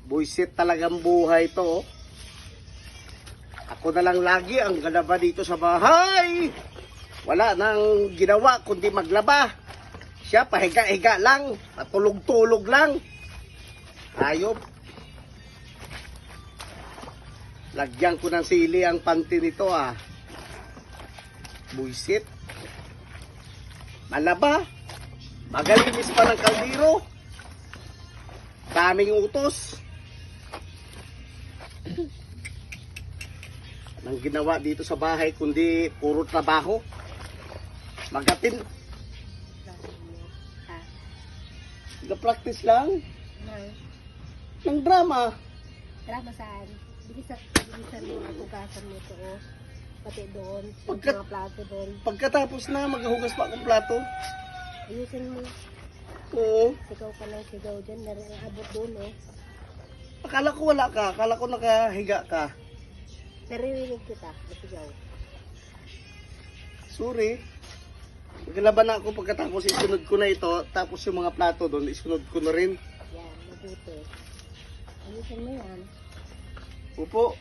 Buisit talagang buhay to. Ako na lang lagi ang galaba dito sa bahay. Wala nang ginawa kundi maglaba. Siya pahiga-higa lang, patulog-tulog lang. Ayop. Lagyan ko ng sili ang panty nito ah. Buisit. Malaba. Magalinis pa ng kaldero. Daming utos. Anong ginawa dito sa bahay kundi puro trabaho. Magatin. Nag-practice lang ng drama. Drama saan? Bilisan mo ang hugasan mo ito. Oh. Pati doon. Pagkat- Mga plato doon. Pagkatapos na maghugas pa akong plato. Ayusin mo. Oo. Sigaw ka lang sigaw dyan. Abot doon eh. Akala ko wala ka. Akala ko nakahiga ka. Naririnig kita. Masigaw. Sorry. Maglaban na ako pagkatapos isunod ko na ito. Tapos yung mga plato doon, isunod ko na rin. Yan. Mabuti. Ayusin mo yan. Upo.